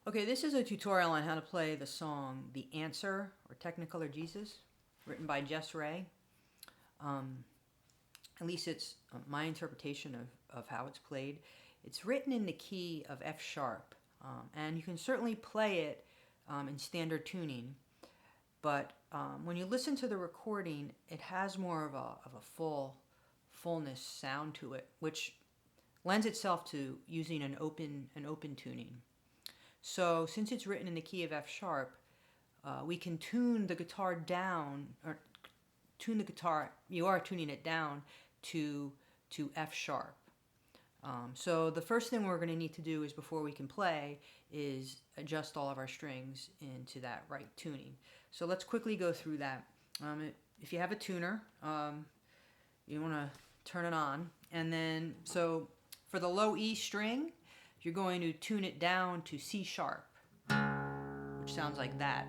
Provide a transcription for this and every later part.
Okay, this is a tutorial on how to play the song The Answer, or Technicolor Jesus, written by Jess Ray. At least it's my interpretation of how it's played. It's written in the key of F sharp, and you can certainly play it in standard tuning, but when you listen to the recording, it has more of a fullness sound to it, which lends itself to using an open tuning. So since it's written in the key of F sharp, we can tune the guitar down, or tune the guitar, you are tuning it down to F sharp. So the first thing we're going to need to do is, before we can play, is adjust all of our strings into that right tuning. So let's quickly go through that. If you have a tuner, you want to turn it on, and then, so for the low E string, you're going to tune it down to C sharp, which sounds like that.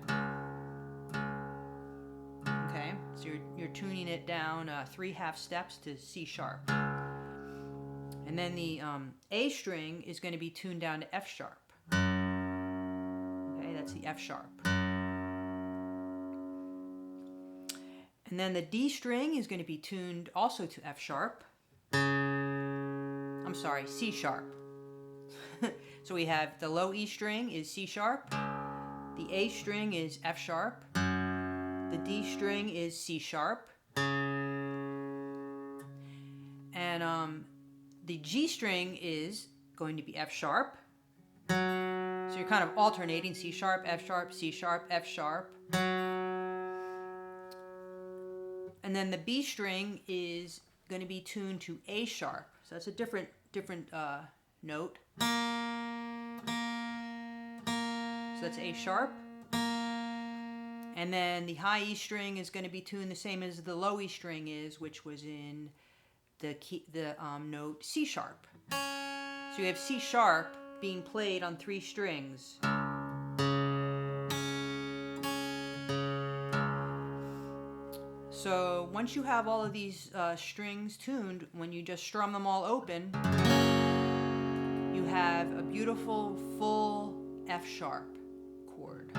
Okay, so you're tuning it down 3/2 steps to C sharp. And then the A string is going to be tuned down to F sharp. Okay, that's the F sharp. And then the D string is going to be tuned also to F sharp. I'm sorry, C sharp. So we have the low E string is C sharp, the A string is F sharp, the D string is C sharp, and the G string is going to be F sharp. So you're kind of alternating C sharp, F sharp, C sharp, F sharp. And then the B string is going to be tuned to A sharp. So that's a different note. So that's A sharp. And then the high E string is going to be tuned the same as the low E string is, which was in the note C sharp. So you have C sharp being played on 3 strings. So once you have all of these strings tuned, when you just strum them all open, you have a beautiful full F sharp chord.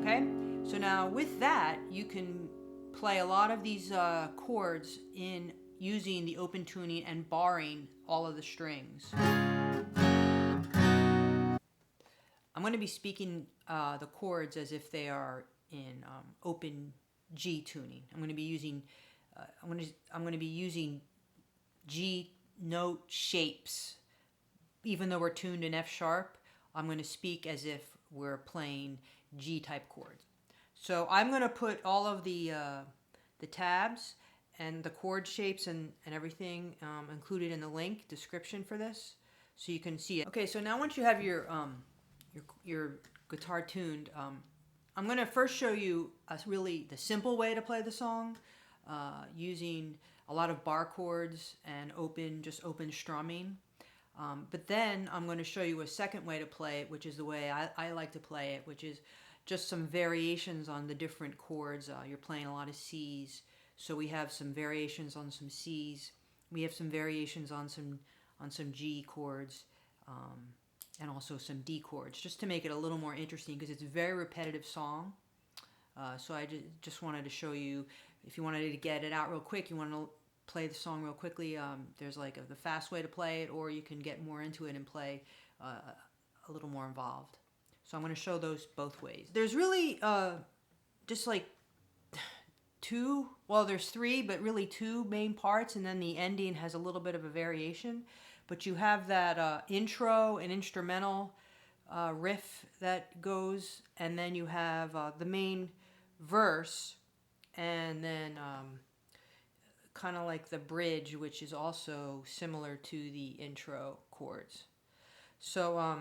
Okay, so now with that, you can play a lot of these chords in using the open tuning and barring all of the strings. I'm going to be speaking the chords as if they are in open G tuning. I'm going to be using G note shapes. Even though we're tuned in F sharp, I'm going to speak as if we're playing G type chords. So I'm going to put all of the tabs and the chord shapes and everything included in the link description for this, so you can see it. Okay, so now once you have your guitar tuned, I'm going to first show you really the simple way to play the song, using a lot of bar chords and just open strumming. But then I'm going to show you a second way to play it, which is the way I like to play it, which is just some variations on the different chords. You're playing a lot of C's, so we have some variations on some C's. We have some variations on some G chords, and also some D chords, just to make it a little more interesting, because it's a very repetitive song. So I just wanted to show you, if you wanted to get it out real quick, you want to play the song real quickly, there's like the fast way to play it, or you can get more into it and play a little more involved. So I'm going to show those both ways. There's really just like there's 3, but really 2 main parts, and then the ending has a little bit of a variation. But you have that intro and instrumental riff that goes, and then you have the main verse, and then kind of like the bridge, which is also similar to the intro chords. So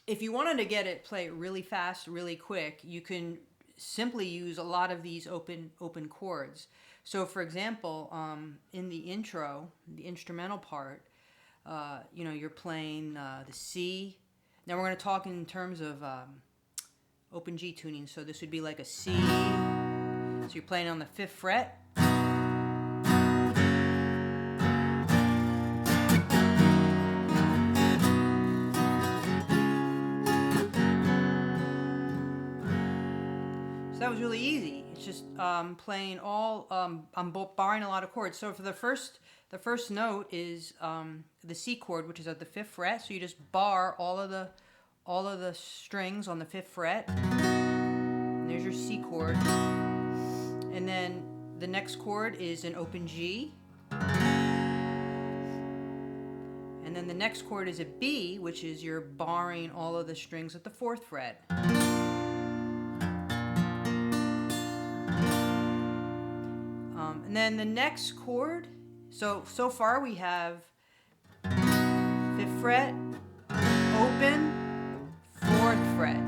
if you wanted to get it play really fast, really quick, you can simply use a lot of these open chords. So for example, in the intro, the instrumental part, you're playing the C. Now we're going to talk in terms of open G tuning. So this would be like a C. So you're playing on the 5th fret. that was really easy. It's just playing all, I'm borrowing a lot of chords. So for the first note is the C chord, which is at the 5th fret. So you just bar all of the strings on the 5th fret. And there's your C chord. And then the next chord is an open G. And then the next chord is a B, which is you're barring all of the strings at the 4th fret. And then the next chord, so far we have 5th fret, open, 4th fret.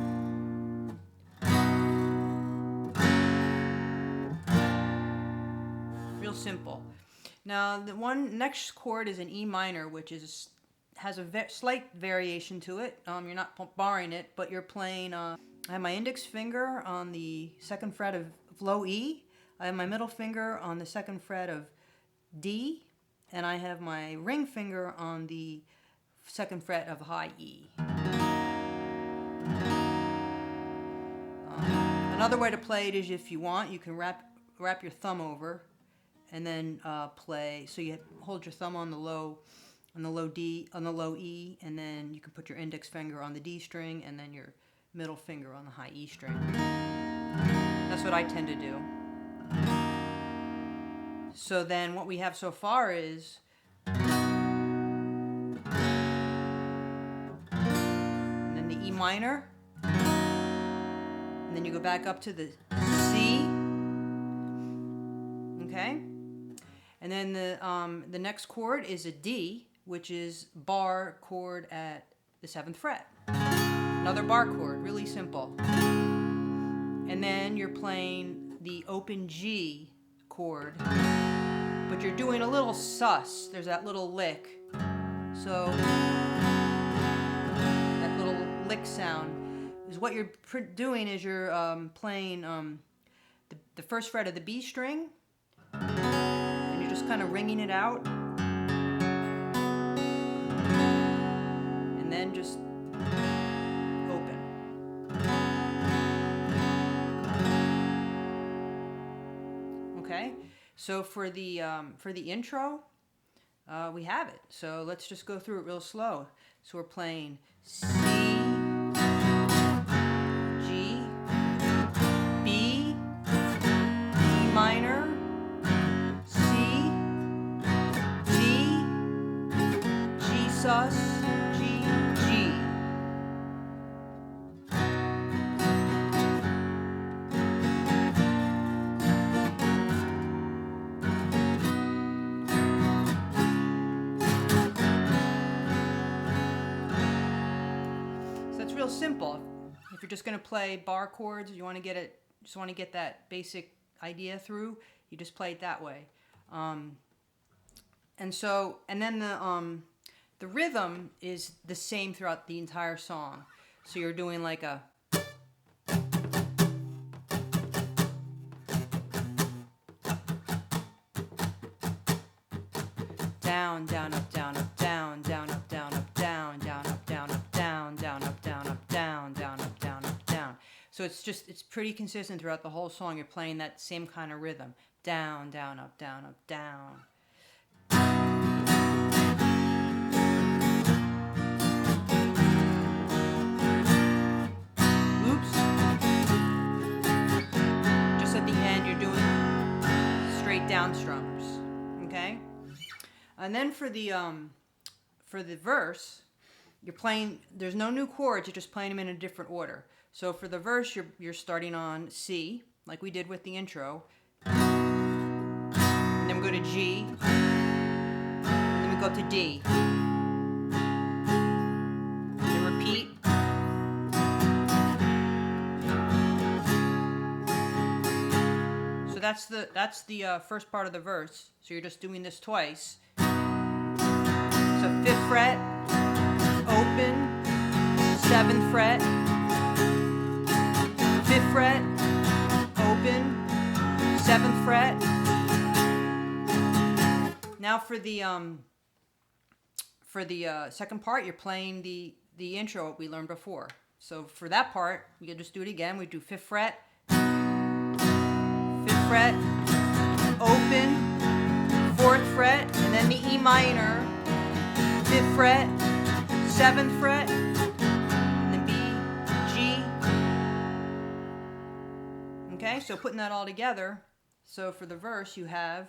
Real simple. Now the next chord is an E minor, which has a slight variation to it. You're not barring it, but you're playing. I have my index finger on the 2nd fret of low E. I have my middle finger on the 2nd fret of D, and I have my ring finger on the 2nd fret of high E. Another way to play it is, if you want, you can wrap your thumb over, and then play. So you hold your thumb on the low D, on the low E, and then you can put your index finger on the D string, and then your middle finger on the high E string. That's what I tend to do. So then what we have so far is and then the E minor, and then you go back up to the C, okay? And then the next chord is a D, which is bar chord at the 7th fret. Another bar chord, really simple. And then you're playing the open G chord, but you're doing a little sus. There's that little lick. So that little lick sound is what you're doing is you're playing the 1st fret of the B string, and you're just kind of ringing it out, and then just open. Okay, so for the intro, we have it. So let's just go through it real slow. So we're playing C, G, B, E minor, C, D, G sus, G, G. Real simple. If you're just going to play bar chords, you want to just want to get that basic idea through, you just play it that way. And then the rhythm is the same throughout the entire song. So you're doing like a down, down, up, down, up, down, down, up, down, up, down, down, up, down, up, down, down, up, down, up, down, down, up, down, up, down. So it's pretty consistent throughout the whole song. You're playing that same kind of rhythm. Down, down, up, down, up, down. Oops. Just at the end, you're doing straight down strums. Okay? And then for the verse, you're playing, there's no new chords, you're just playing them in a different order. So for the verse, you're starting on C, like we did with the intro. And then we go to G. And then we go to D. Then repeat. So that's the first part of the verse. So you're just doing this twice. So 5th fret, open, 7th fret, 5th fret, open, 7th fret. Now for the second part, you're playing the intro we learned before. So for that part, we can just do it again. We do 5th fret, fret, open, 4th fret, and then the E minor, 5th fret, 7th fret, and then B, G. Okay, so putting that all together, so for the verse you have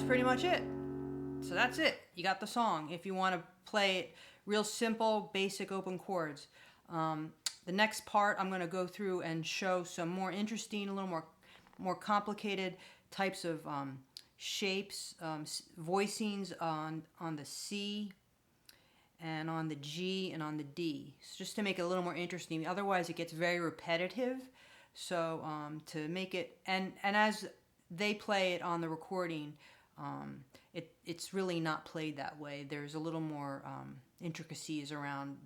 pretty much it. So that's it. You got the song. If you want to play it real simple, basic open chords. The next part, I'm going to go through and show some more interesting, a little more complicated types of shapes, voicings on the C and on the G and on the D. So just to make it a little more interesting. Otherwise, it gets very repetitive. So to make it, and as they play it on the recording, it's really not played that way. There's a little more intricacies around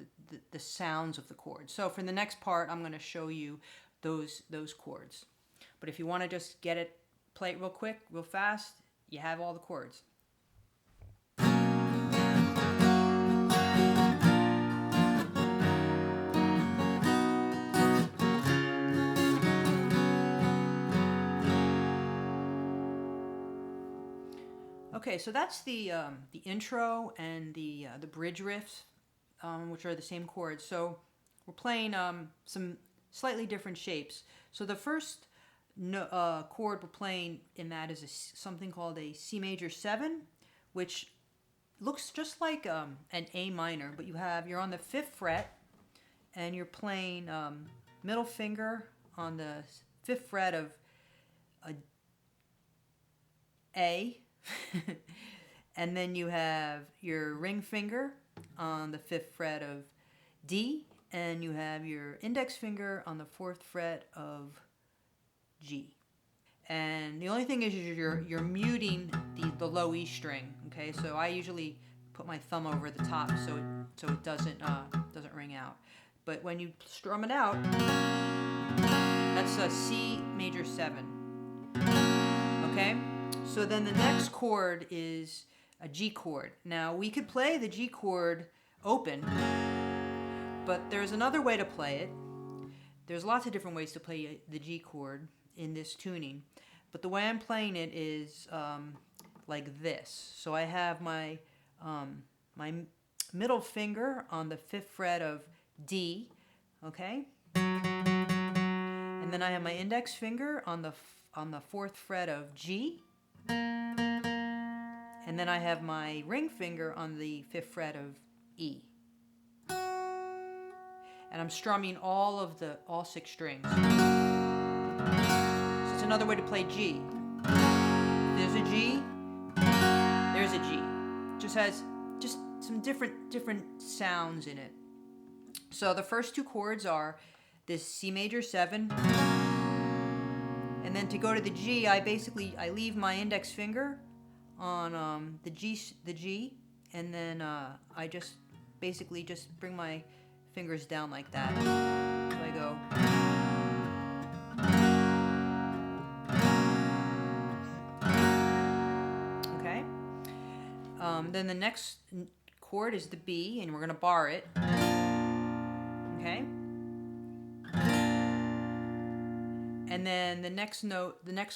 the sounds of the chords. So for the next part, I'm going to show you those chords. But if you want to just play it real quick, real fast, you have all the chords. Okay, so that's the intro and the bridge riffs, which are the same chords. So we're playing some slightly different shapes. So the first chord we're playing in that is something called a C major 7, which looks just like an A minor, but you're on the 5th fret, and you're playing middle finger on the 5th fret of A. And then you have your ring finger on the 5th fret of D, and you have your index finger on the 4th fret of G. And the only thing is you're muting the low E string. Okay, so I usually put my thumb over the top so it doesn't ring out. But when you strum it out, that's a C major 7. Okay. So then the next chord is a G chord. Now we could play the G chord open, but there's another way to play it. There's lots of different ways to play the G chord in this tuning, but the way I'm playing it is like this. So I have my middle finger on the 5th fret of D, okay, and then I have my index finger on the 4th fret of G. And then I have my ring finger on the 5th fret of E. And I'm strumming all 6 strings. So it's another way to play G. There's a G, there's a G. It just has some different sounds in it. So the first 2 chords are this C major 7. And then to go to the G, I leave my index finger on the G, and then I just bring my fingers down like that. So I go. Okay. Then the next chord is the B, and we're going to bar it. Okay. And then the next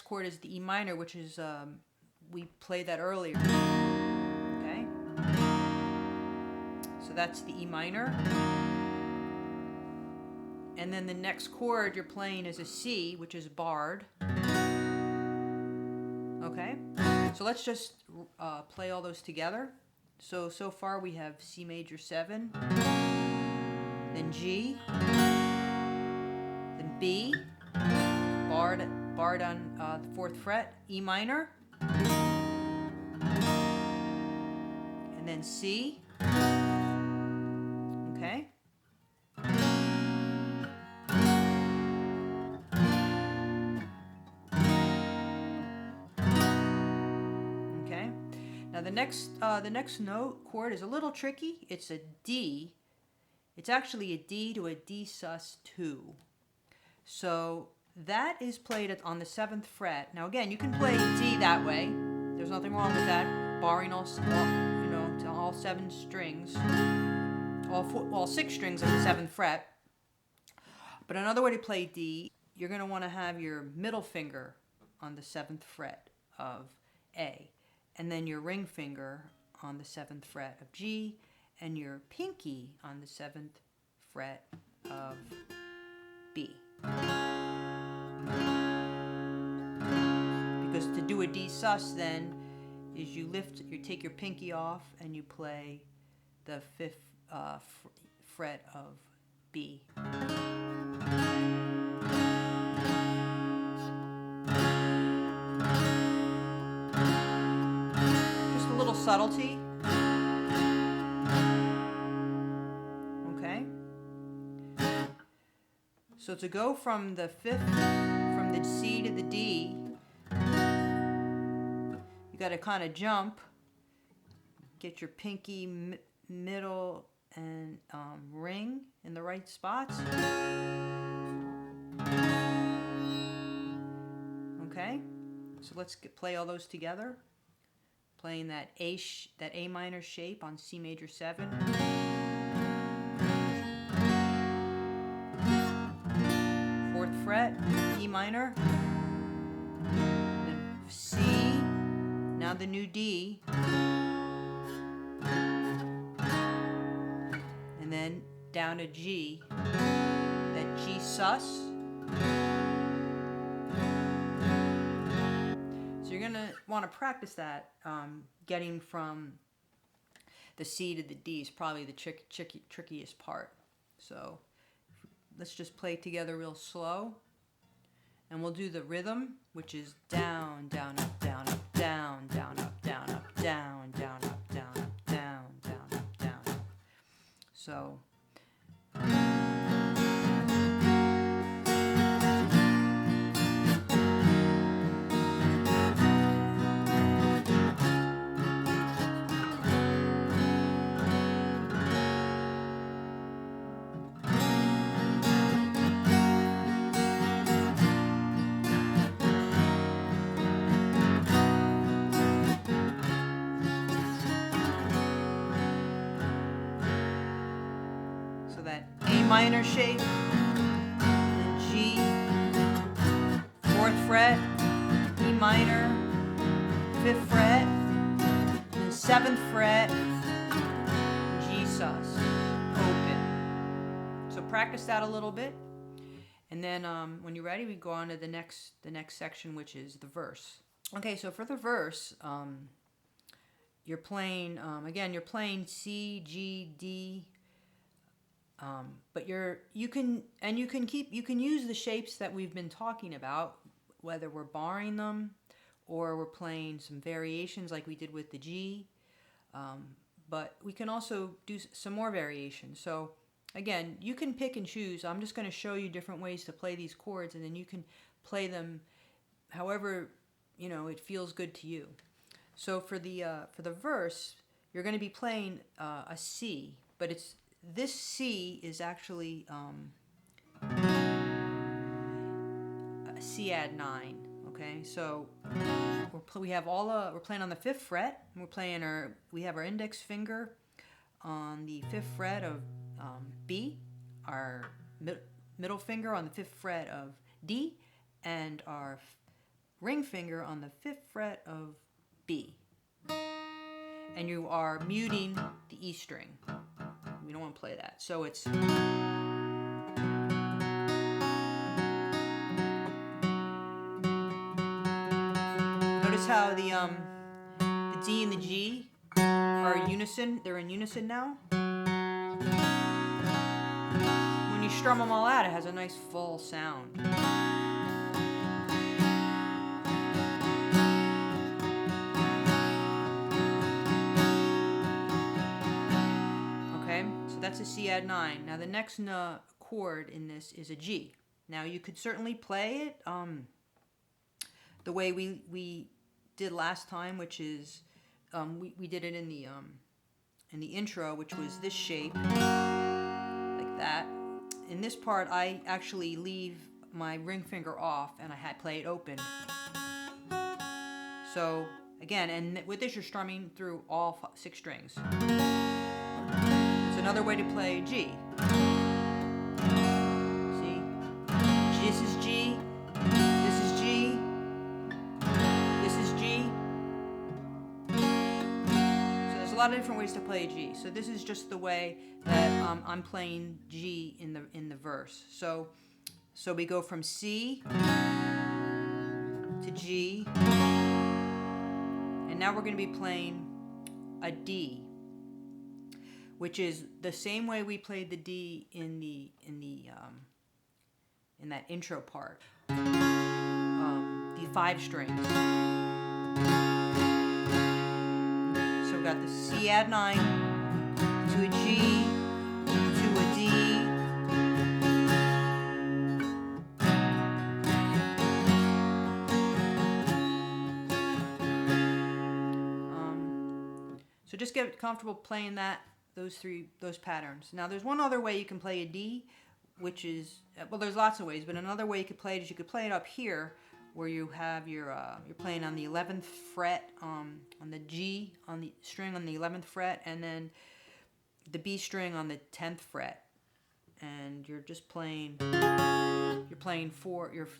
chord is the E minor, which is, we played that earlier. Okay? So that's the E minor. And then the next chord you're playing is a C, which is barred. Okay? So let's just play all those together. So far we have C major 7, then G, then B, barred on the 4th fret, E minor, and then C. Okay. Okay. Now the next note chord is a little tricky. It's a D. It's actually a D to a D sus2. So that is played on the 7th fret. Now again, you can play D that way. There's nothing wrong with that. Barring all you know, to all 7 strings, all 6 strings of the 7th fret. But another way to play D, you're going to want to have your middle finger on the 7th fret of A, and then your ring finger on the 7th fret of G, and your pinky on the 7th fret of B. Because to do a D sus then is you take your pinky off and you play the 5th fret of B. Just a little subtlety. Okay. So to go from the 5th, from the C to the D, you got to kind of jump, get your pinky, middle, and ring in the right spots. Okay, so let's play all those together. Playing that A minor shape on C major 7. 4th fret, E minor, then C, now the new D, and then down to G, that G sus. So you're going to want to practice that. Getting from the C to the D is probably the trickiest part. So let's just play together real slow. And we'll do the rhythm, which is down, down, up, down, up, down, down, up, down, up, down, down, up, down, up, down, down, up, down, up. So that A minor shape, then G, 4th fret, E minor, 5th fret, then 7th fret, G sus, open. So practice that a little bit, and then when you're ready, we go on to the next section, which is the verse. Okay, so for the verse, you're playing again. You're playing C, G, D. But you can use the shapes that we've been talking about, whether we're barring them or we're playing some variations like we did with the G. But we can also do some more variations. So again, you can pick and choose. I'm just going to show you different ways to play these chords, and then you can play them however it feels good to you. So for the verse, you're going to be playing a C, but this C is actually a C add 9. Okay, so we're playing on the 5th fret. And we have our index finger on the 5th fret of B, our middle finger on the 5th fret of D, and our ring finger on the 5th fret of B. And you are muting the E string. We don't want to play that. So it's notice how the D and the G are unison. They're in unison now. When you strum them all out, it has a nice full sound. That's a C add 9. Now the next chord in this is a G. Now you could certainly play it the way we did last time, which is we did it in the intro, which was this shape, like that. In this part, I actually leave my ring finger off and I play it open. So again, and with this you're strumming through all 6 strings. It's another way to play G. See? This is G. This is G. This is G. So there's a lot of different ways to play G. So this is just the way that I'm playing G in the verse. So we go from C to G. And now we're going to be playing a D, which is the same way we played the D in that intro part. The 5 strings. So we got the C add 9 to a G to a D. So just get comfortable playing those patterns. Now there's one other way you can play a D, which is, well, there's lots of ways, but another way you could play it is you could play it up here, where you have you're playing on the 11th fret, on the G on the string on the 11th fret, and then the B string on the 10th fret, and you're just playing. You're playing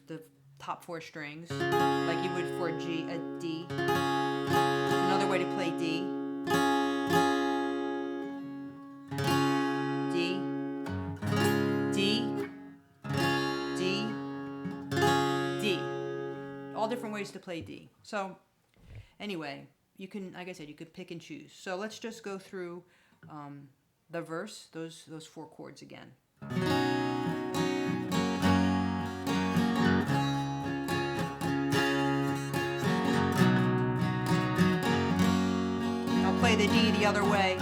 the top 4 strings like you would for a D. Another way to play D. All different ways to play D. So anyway, you can, like I said, you could pick and choose. So let's just go through the verse, those 4 chords again. I'll play the D the other way.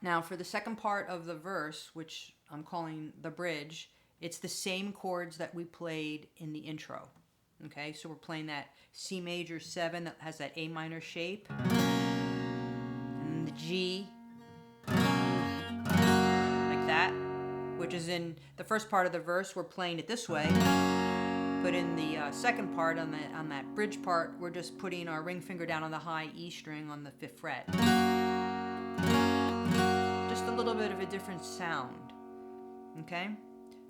Now for the second part of the verse, which I'm calling the bridge, it's the same chords that we played in the intro. Okay, so we're playing that C major 7 that has that A minor shape, and the G, like that, which is in the first part of the verse, we're playing it this way, but in the second part, on that bridge part, we're just putting our ring finger down on the high E string on the 5th fret. Just a little bit of a different sound, okay?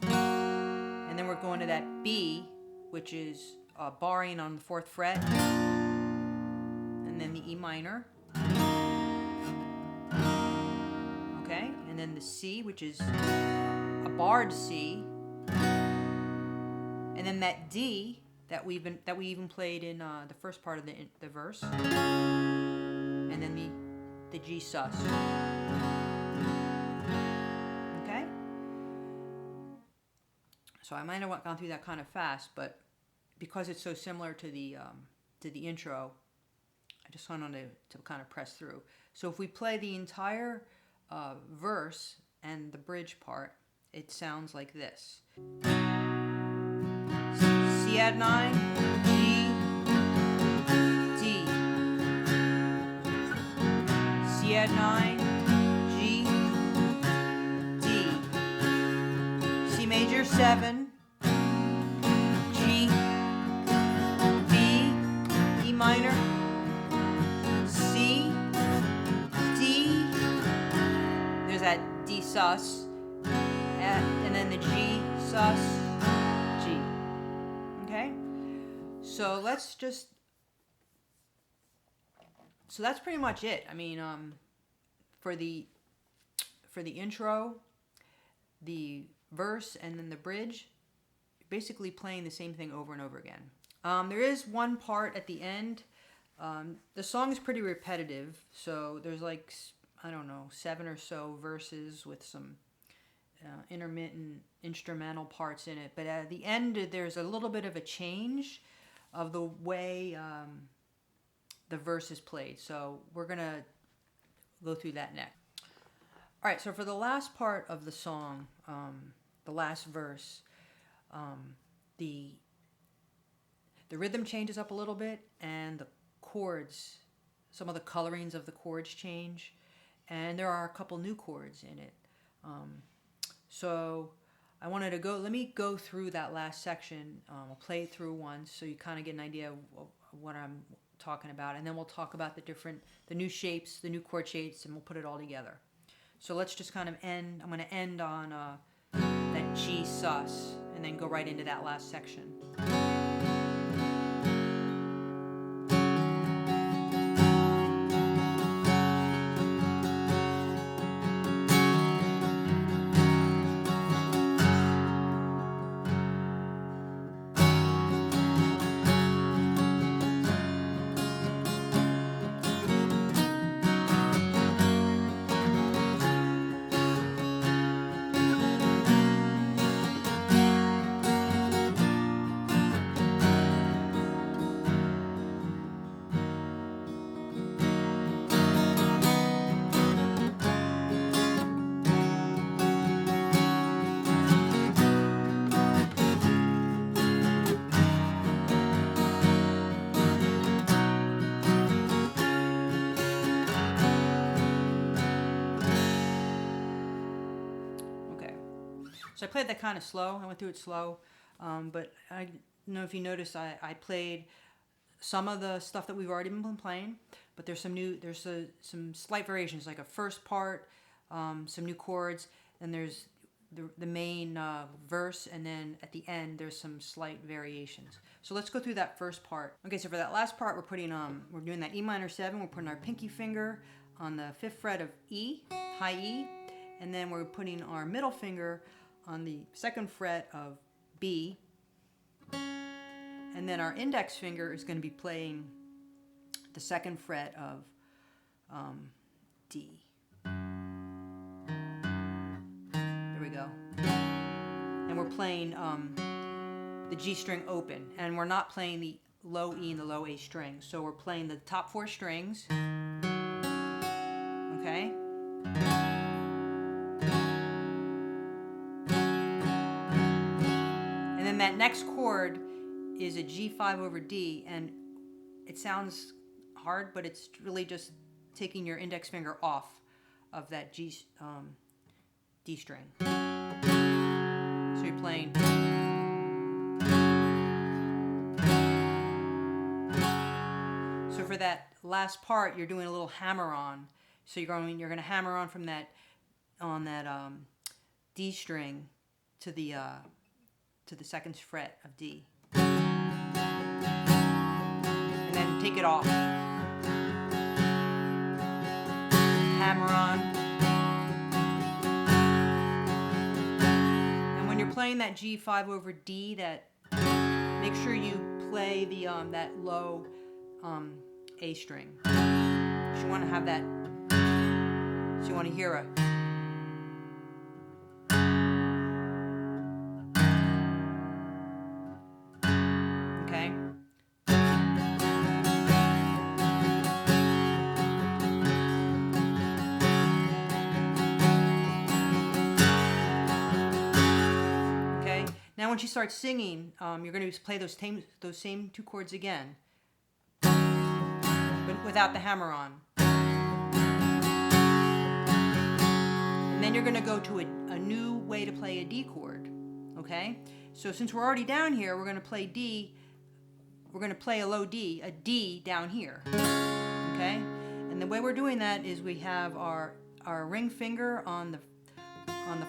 And then we're going to that B, which is barring on the 4th fret, and then the E minor, okay? And then the C, which is a barred C, and then that D that we even played in the first part of the verse, and then the G sus. Okay? So I might have gone through that kind of fast, but because it's so similar to the intro, I just wanted to kind of press through. So if we play the entire verse and the bridge part, it sounds like this. C add 9, G, D. C add 9, G, D. C major 7, G, B, E minor, C, D. There's that D sus, and then the G sus, G. Okay? So let's just, so that's pretty much it. I mean, for the intro, the verse, and then the bridge, basically playing the same thing over and over again. There is one part at the end. The song is pretty repetitive, so there's like, I don't know, 7 or so verses with some intermittent instrumental parts in it. But at the end, there's a little bit of a change. of the way the verse is played. So we're going to go through that next. All right, so for the last part of the song, the last verse, the rhythm changes up a little bit, and the chords, some of the colorings of the chords change, and there are a couple new chords in it. So I wanted to let me go through that last section. I'll play it through once so you kind of get an idea of what I'm talking about, and then we'll talk about the new shapes, the new chord shapes, and we'll put it all together. So let's just kind of end. I'm going to end on that G sus, and then go right into that last section. So I played that kind of slow. I went through it slow, but I don't know if you noticed, I played some of the stuff that we've already been playing, but there's some slight variations, like a first part, some new chords, and there's the main verse, and then at the end there's some slight variations. So let's go through that first part. Okay, so for that last part, we're doing that E minor 7. We're putting our pinky finger on the 5th fret of E, high E, and then we're putting our middle finger on the 2nd fret of B, and then our index finger is going to be playing the 2nd fret of D. There we go. And we're playing the G string open, and we're not playing the low E and the low A strings. So we're playing the top 4 strings. Okay? And then that next chord is a G5 over D, and it sounds hard, but it's really just taking your index finger off of that D string. So you're playing. So for that last part, you're doing a little hammer on. So you're going to hammer on from that D string to the 2nd fret of D, and then take it off. Hammer on. And when you're playing that G5 over D, make sure you play that low A string. So you want to have that. So you want to hear a. Okay. Okay. Now, when she starts singing, you're going to play those same 2 chords again, but without the hammer on. And then you're going to go to a new way to play a D chord. Okay? So since we're already down here, we're going to play D. We're going to play a low D, a D down here. Okay? And the way we're doing that is we have our ring finger on the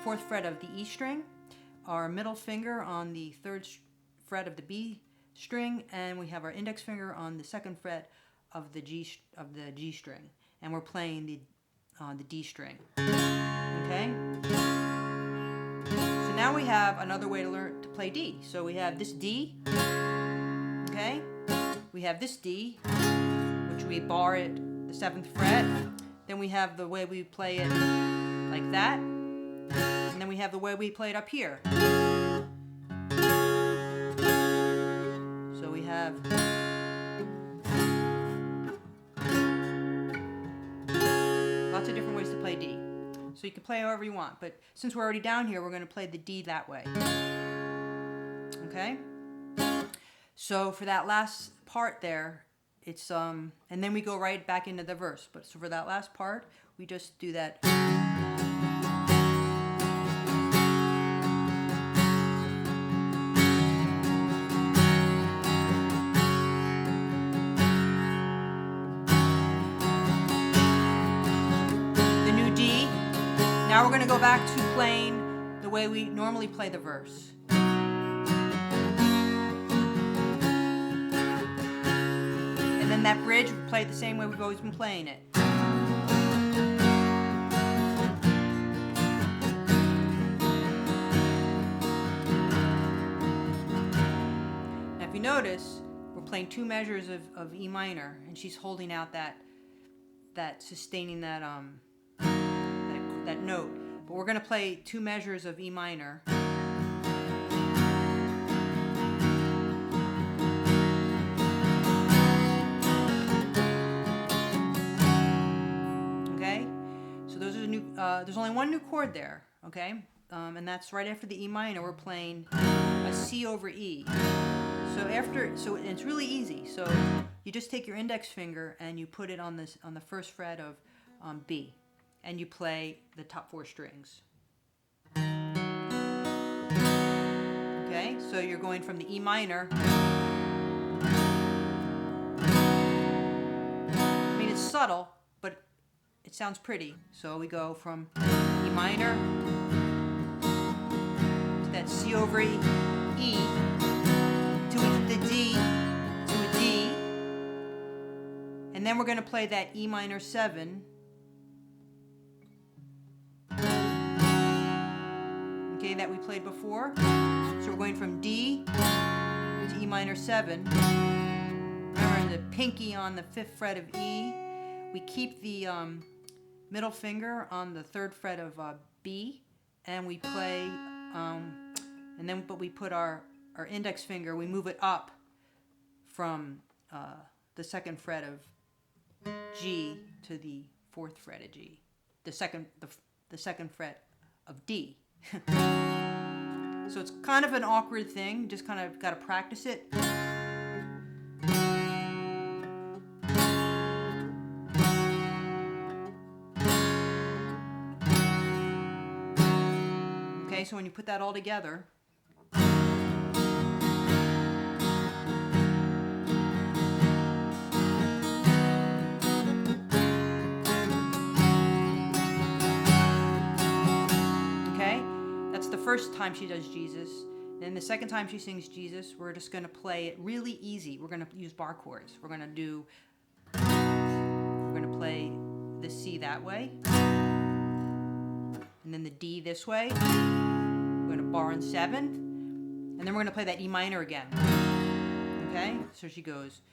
4th fret of the E string, our middle finger on the 3rd fret of the B string, and we have our index finger on the 2nd fret of the G string, and we're playing the D string. Okay? So now we have another way to learn to play D. So we have this D. Okay? We have this D, which we bar at the 7th fret. Then we have the way we play it like that. And then we have the way we play it up here. So So we have lots of different ways to play D. So you can play however you want, but since we're already down here, we're going to play the D that way. Okay? So for that last part there, it's and then we go right back into the verse. But so for that last part, we just do that. The new D. Now we're going to go back to playing the way we normally play the verse. And then that bridge, we play it the same way we've always been playing it. Now if you notice, we're playing two measures of E minor, and she's holding out that sustaining that note. But we're going to play two measures of E minor. Okay? So those are new, there's only one new chord there, okay? And that's right after the E minor, we're playing a C over E. So it's really easy. So you just take your index finger and you put it on the first fret of B, and you play the top four strings. Okay, so you're going from the E minor. I mean, it's subtle, but it sounds pretty. So we go from E minor to that C over E, to the D, to a D, and then we're going to play that E minor 7. Okay, that we played before. So we're going from D to E minor 7. Remember the pinky on the 5th fret of E. We keep the middle finger on the 3rd fret of B, and we play, but we put our index finger, we move it up from the 2nd fret of G to the 4th fret of G. The second fret of D. So it's kind of an awkward thing. You just kind of got to practice it. Okay, so when you put that all together, first time she does Jesus. Then the second time she sings Jesus, we're just going to play it really easy. We're going to use bar chords. We're going to play the C that way, and then the D this way. We're going to bar on 7, and then we're going to play that E minor again. Okay, so she goes.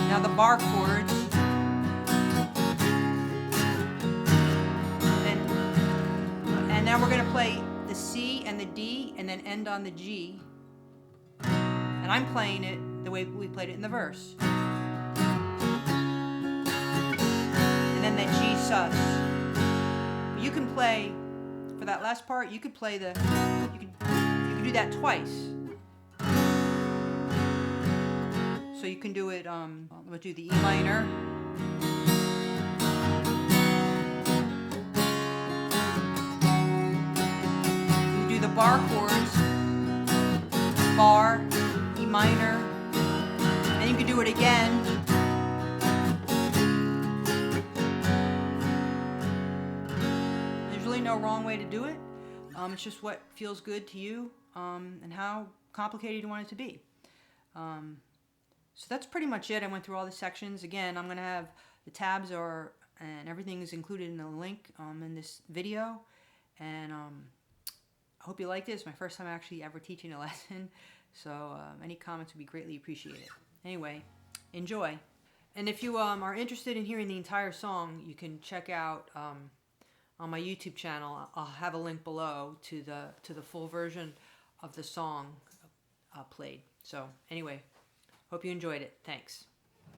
Now the bar chords, and now we're going to play the C and the D and then end on the G, and I'm playing it the way we played it in the verse, and then that G sus. You can play, for that last part, you could play you could do that twice. So you can do it, we'll do the E minor. You do the bar chords, bar, E minor, and you can do it again. There's really no wrong way to do it. It's just what feels good to you, and how complicated you want it to be. So that's pretty much it. I went through all the sections. Again, I'm going to have the tabs and everything is included in the link in this video. And I hope you like this. My first time actually ever teaching a lesson. So any comments would be greatly appreciated. Anyway, enjoy. And if you are interested in hearing the entire song, you can check out on my YouTube channel. I'll have a link below to the full version of the song played. So anyway, hope you enjoyed it. Thanks.